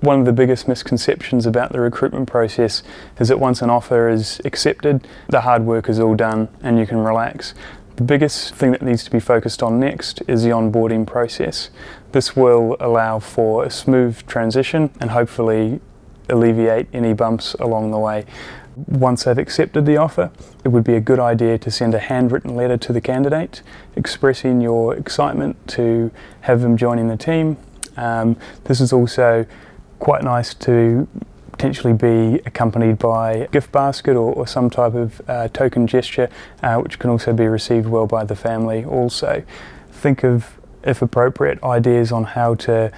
One of the biggest misconceptions about the recruitment process is that once an offer is accepted, the hard work is all done and you can relax. The biggest thing that needs to be focused on next is the onboarding process. This will allow for a smooth transition and hopefully alleviate any bumps along the way. Once they've accepted the offer, it would be a good idea to send a handwritten letter to the candidate expressing your excitement to have them joining the team. This is also quite nice to potentially be accompanied by a gift basket or some type of token gesture, which can also be received well by the family also. Think of, if appropriate, ideas on how to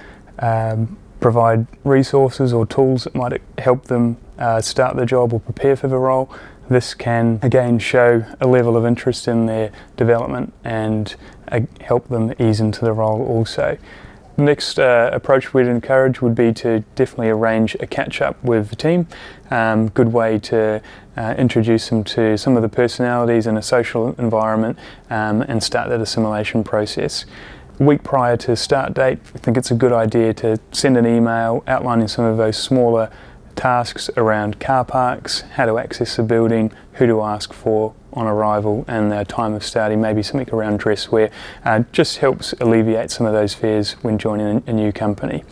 provide resources or tools that might help them start the job or prepare for the role. This can again show a level of interest in their development and help them ease into the role also. The next approach we'd encourage would be to definitely arrange a catch-up with the team. Good way to introduce them to some of the personalities in a social environment and start that assimilation process. A week prior to start date, I think it's a good idea to send an email outlining some of those smaller tasks around car parks, how to access the building, who to ask for on arrival, and the time of starting, maybe something around dress wear. Just helps alleviate some of those fears when joining a new company.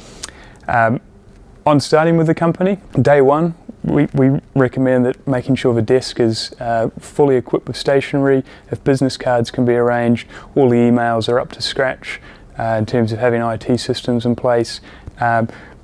On starting with the company, day one, we recommend that making sure the desk is fully equipped with stationery. If business cards can be arranged, all the emails are up to scratch in terms of having IT systems in place.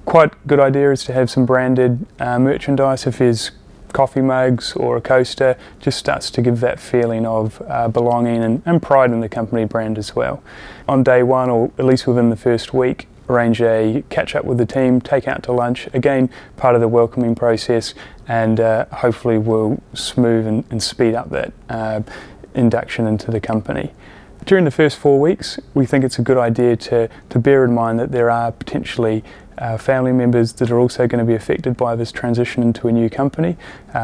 Quite good idea is to have some branded merchandise. If there's coffee mugs or a coaster, just starts to give that feeling of belonging and pride in the company brand as well. On day one, or at least within the first week, arrange a catch up with the team, take out to lunch, again part of the welcoming process, and hopefully will smooth and speed up that induction into the company. During the first 4 weeks, we think it's a good idea to bear in mind that there are potentially family members that are also going to be affected by this transition into a new company.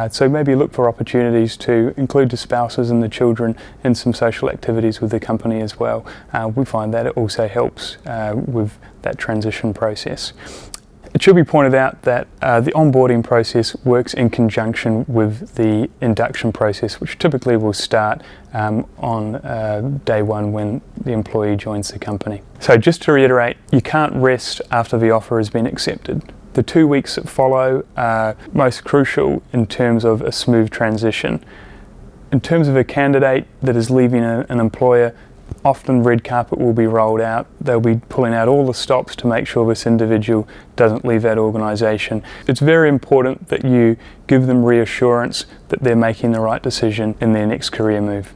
So maybe look for opportunities to include the spouses and the children in some social activities with the company as well. We find that it also helps with that transition process. It should be pointed out that the onboarding process works in conjunction with the induction process, which typically will start on day one when the employee joins the company. So just to reiterate, you can't rest after the offer has been accepted. The 2 weeks that follow are most crucial in terms of a smooth transition. In terms of a candidate that is leaving an employer, often red carpet will be rolled out. They'll be pulling out all the stops to make sure this individual doesn't leave that organisation. It's very important that you give them reassurance that they're making the right decision in their next career move.